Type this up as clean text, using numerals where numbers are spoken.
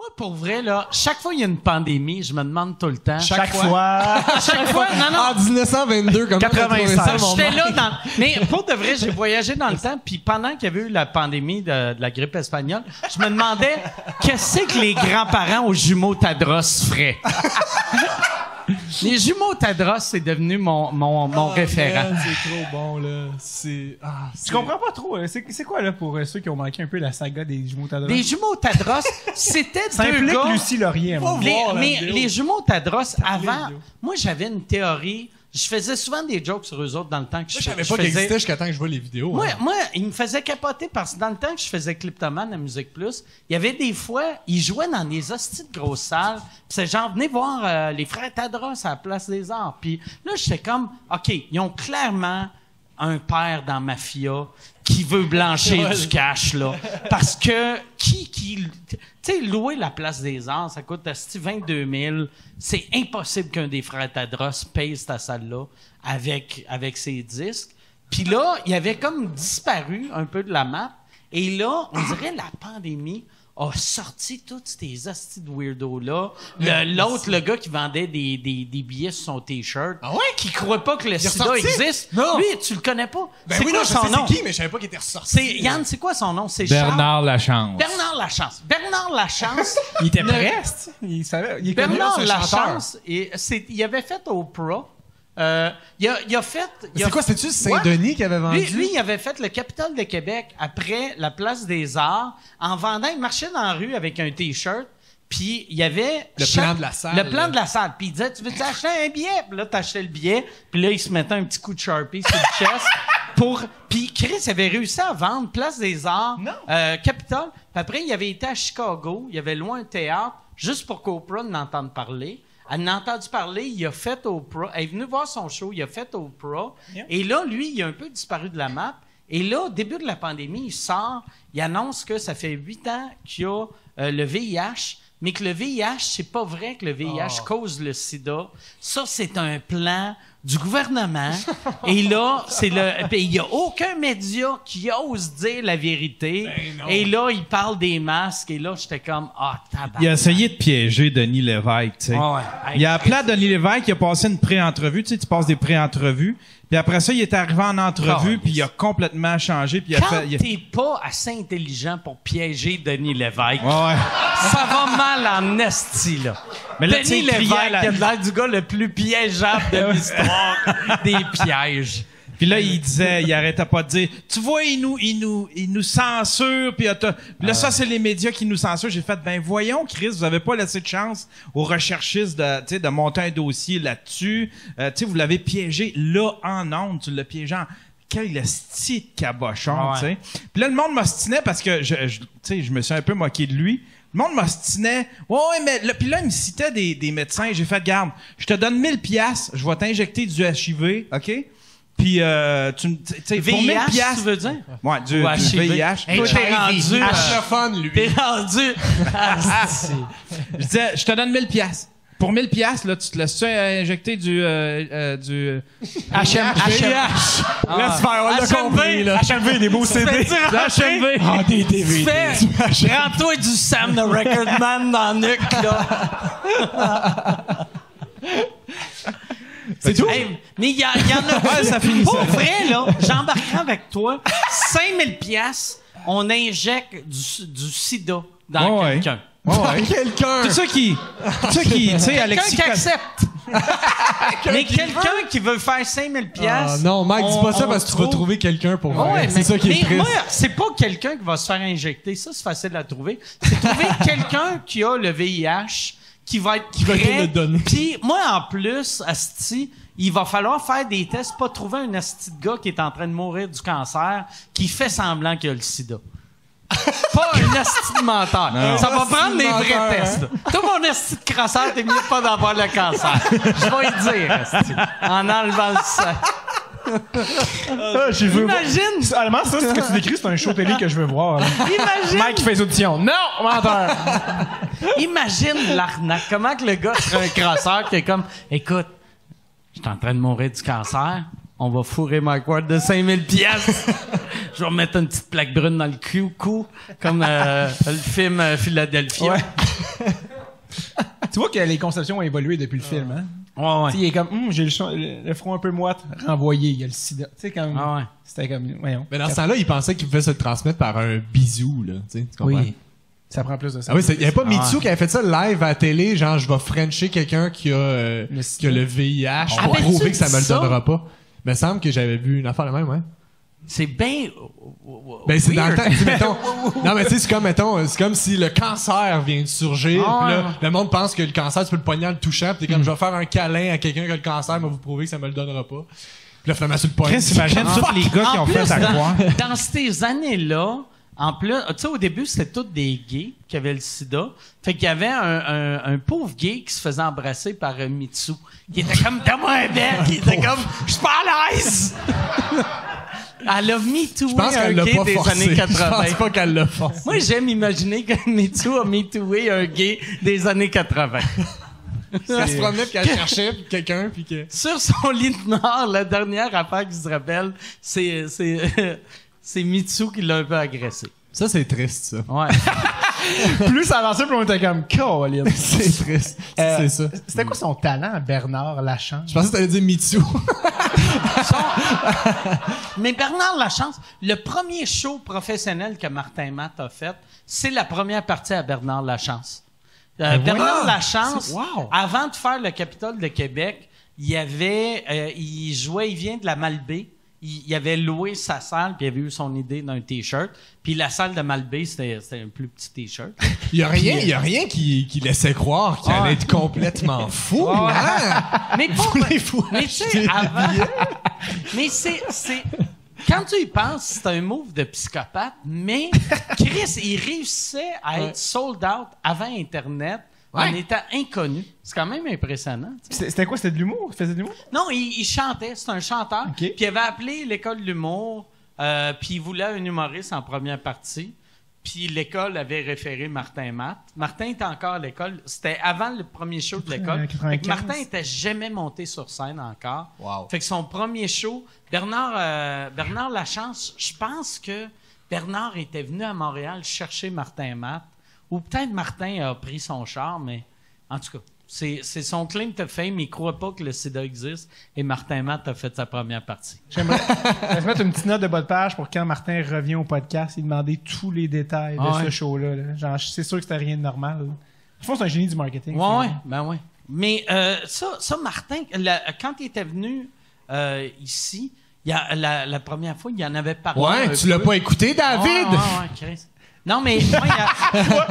Moi, pour vrai, là, chaque fois qu'il y a une pandémie, je me demande tout le temps. Chaque fois. Chaque fois, non. En 1922, comment 96. J'étais là dans... Mais pour de vrai, j'ai voyagé dans le temps, puis pendant qu'il y avait eu la pandémie de la grippe espagnole, je me demandais qu'est-ce que les grands-parents aux jumeaux Tadros feraient. Les jumeaux Tadros, c'est devenu mon référent. Man, c'est trop bon, là. Je comprends pas trop. C'est quoi, là, pour ceux qui ont manqué un peu la saga des jumeaux Tadros? Les jumeaux Tadros, c'était Ça deux implique gars... Lucie Laurier, moi. Les jumeaux Tadros, avant... Moi, j'avais une théorie... Je faisais souvent des jokes sur eux autres dans le temps que Je savais pas qu'ils existaient jusqu'à temps que je vois les vidéos. Moi, ils me faisaient capoter parce que dans le temps que je faisais Cliptoman à Musique Plus, il y avait des fois, ils jouaient dans des hosties de grosses salles. Puis c'est genre, venez voir les frères Tadros à la Place des Arts. Puis là, j'étais comme, OK, ils ont clairement un père dans Mafia qui veut blanchir du cash, là. Parce que, tu sais, louer la Place des Arts, ça coûte 22 000. C'est impossible qu'un des frères Tadros paye cette salle-là avec ses disques. Puis là, il avait comme disparu un peu de la map. Et là, on dirait la pandémie a sorti toutes ces hosties de weirdos-là. L'autre, le gars qui vendait des billets sur son T-shirt, qui croit pas que le sida existe. Non. Lui, tu le connais pas. Ben c'est oui, quoi non, je son sais nom? c'est qui, mais je savais pas qu'il était ressorti. Yann, c'est quoi son nom? C'est Bernard Lachance. Bernard Lachance. Bernard Lachance. Il était prêt, il savait. Il est connu, Bernard c'est un chanteur. Lachance, il avait fait Oprah. Il a fait... C'est quoi, c'était-tu Saint-Denis qui avait vendu? Lui, il avait fait le Capitole de Québec après la Place des Arts en vendant. Il marchait dans la rue avec un T-shirt, puis il y avait... Le plan de la salle. Le plan de la salle. Puis il disait, tu veux acheter un billet? Puis là, t'achetais le billet. Puis là, il se mettait un petit coup de Sharpie sur le chest pour... Puis Chris avait réussi à vendre Place des Arts, Capitole. Puis après, il avait été à Chicago. Il avait loué un théâtre juste pour qu'Oprah n'entende parler. Elle en a entendu parler, il a fait Oprah. Elle est venue voir son show, il a fait Oprah. Yeah. Et là, lui, il a un peu disparu de la map. Et là, au début de la pandémie, il sort, il annonce que ça fait 8 ans qu'il y a le VIH, mais que le VIH, c'est pas vrai que le VIH cause le sida. Ça, c'est un plan du gouvernement. Et là, il y a aucun média qui ose dire la vérité. Et là, il parle des masques. Et là, j'étais comme, tabarnak. Il a essayé de piéger Denis Lévesque, tu sais. Il a appelé à Denis Lévesque, il a passé une pré-entrevue. Tu sais, tu passes des pré-entrevues. Puis après ça, il est arrivé en entrevue, puis il a complètement changé. Puis t'es pas assez intelligent pour piéger Denis Lévesque, ça va mal en esti, là. Mais là, Denis Lévesque, il a l'air du gars le plus piégeable de l'histoire des pièges. Puis là, il arrêtait pas de dire, tu vois, il nous censure, puis là, ça, c'est les médias qui nous censurent. J'ai fait, voyons, Chris, vous avez pas laissé de chance aux recherchistes de monter un dossier là-dessus. Vous l'avez piégé là en ondes, tu l'as piégé en... Quel esti de cabochon, tu sais. Puis là, le monde m'ostinait parce que, je me suis un peu moqué de lui. Le monde m'ostinait. Mais puis là, il me citait des médecins. J'ai fait, garde, je te donne 1000 piastres, je vais t'injecter du HIV, OK? Puis, tu sais, pour 1000 piastres, tu veux dire? Ouais, du VIH. Hey, t'es rendu... H-fun, lui. T'es rendu... Je disais, je te donne 1000 piastres. Pour 1000 piastres, là, tu te laisses injecter du HMV. Laisse faire, on l'a compris, là. HMV, des beaux CD. HMV. Des DVD. Rends-toi du Sam the Record Man dans le nuque, là. C'est tout? Hey, mais il y en a... ça finit Pour ça. vrai, là, j'embarquerai avec toi. 5000 piastres, on injecte du sida dans quelqu'un. Quelqu'un. C'est ça qui, tu sais, Alexis... Quelqu'un qui accepte. Mais quelqu'un qui veut faire 5000 piastres... non, Mike, dis pas ça parce que tu vas trouver quelqu'un pour vrai. C'est ça qui est triste. Moi, c'est pas quelqu'un qui va se faire injecter. Ça, c'est facile à trouver. C'est trouver quelqu'un qui a le VIH, qui va être prêt. le donner. Puis moi, en plus, asti, il va falloir faire des tests, pas trouver un asti de gars qui est en train de mourir du cancer, qui fait semblant qu'il a le sida. Pas un asti de menteur. Non. Ça va prendre des vrais tests. Toi, mon asti de crasseur, t'es mieux pas d'avoir le cancer. Je vais y dire, asti, en enlevant le sang. Imagine! Allemand, ça, c'est ce que tu décris, c'est un show télé que je veux voir. Là. Imagine! Mike qui fait les auditions. Non, menteur! Imagine l'arnaque. Comment que le gars serait un crasseur qui est comme, écoute, je suis en train de mourir du cancer. On va fourrer Mike Ward de 5000 piastres. Je vais remettre une petite plaque brune dans le cou, comme le film Philadelphia. Ouais. Tu vois que les conceptions ont évolué depuis le film, hein? Ouais. Tu sais, il est comme, j'ai le front un peu moite, renvoyé, il y a le sida. Tu sais, comme, Ah ouais. c'était comme, voyons. Mais dans ce temps-là, il pensait qu'il pouvait se le transmettre par un bisou, là. Tu comprends? Oui. Ça prend plus de ça. Ah oui, il n'y avait pas Mitsu qui avait fait ça live à la télé, genre je vais frencher quelqu'un qui a le VIH pour Avais-tu prouver que ça me le dit ça? donnera pas. Il me semble que j'avais vu une affaire la même, ouais. C'est bien. Ben c'est dans le weird. temps, tu sais, mettons. Non mais tu sais, c'est comme mettons, c'est comme si le cancer vient de surgir, Ah, puis là, ouais. le monde pense que le cancer tu peux le pogner en le touchant, puis t'es comme je vais faire un câlin à quelqu'un qui a le cancer, mais vous prouver que ça me le donnera pas. Puis là finalement sur le poignet. Chris, imagine tous les gars qui En ont plus, fait à croire. dans ces années-là, en plus, tu sais, au début, c'était tous des gays qui avaient le sida. Fait qu'il y avait un pauvre gay qui se faisait embrasser par Mitsu. Qui était comme, donne-moi un bec. Il était comme, je suis pas à l'aise. Elle a MeTooé Je pense un qu'elle l'a gay pas des forcé. années Je pense 80. pas qu'elle l'a forcé. Moi, j'aime imaginer que MeToo a MeTooé un gay des années 80. Elle se promenait puis qu'elle cherchait quelqu'un puis que. Sur son lit de mort, la dernière affaire qui se rappelle, c'est Mitsu qui l'a un peu agressé. Ça c'est triste ça. Ouais. Plus ça avançait, plus on était comme, Caroline. C'est triste. C'est ça. C'était quoi son talent, Bernard Lachance? Je pensais que t'allais dire Mitsu. Mais Bernard Lachance, le premier show professionnel que Martin Matt a fait, c'est la première partie à Bernard Lachance. Bernard Lachance, Wow. avant de faire le Capitole de Québec, il jouait, il vient de la Malbaie. Il avait loué sa salle, puis il avait eu son idée d'un T-shirt. Puis la salle de Malbaie, c'était un plus petit T-shirt. Il y a rien qui laissait croire qu'il allait être complètement fou. Hein? Mais pour, mais tu sais, avant, mais c'est, quand tu y penses, c'est un move de psychopathe, mais Chris, il réussissait à être sold out avant Internet en étant inconnu. C'est quand même impressionnant. C'était quoi? C'était de l'humour? Il faisait de l'humour? Non, il chantait. C'est un chanteur. Ok. Puis il avait appelé l'école de l'humour, puis il voulait un humoriste en première partie. Puis l'école avait référé Martin Matt. Martin était encore à l'école. C'était avant le premier show de l'école. 95. Fait que Martin n'était jamais monté sur scène encore. Wow. Fait que son premier show, Bernard Lachance, je pense que Bernard était venu à Montréal chercher Martin Matt. Ou peut-être Martin a pris son char, mais en tout cas, c'est son claim to fame. Il ne croit pas que le sida existe. Et Martin Matt a fait sa première partie. J'aimerais mettre une petite note de bas de page pour quand Martin revient au podcast, il demandait tous les détails de ce show-là. Là. Genre, c'est sûr que c'était rien de normal. Là. Je pense que c'est un génie du marketing. Oui, ben oui. Mais ça Martin, quand il était venu ici, la première fois, il en avait parlé. Ouais, tu l'as pas écouté, David? Ouais, Chris. Non, mais moi,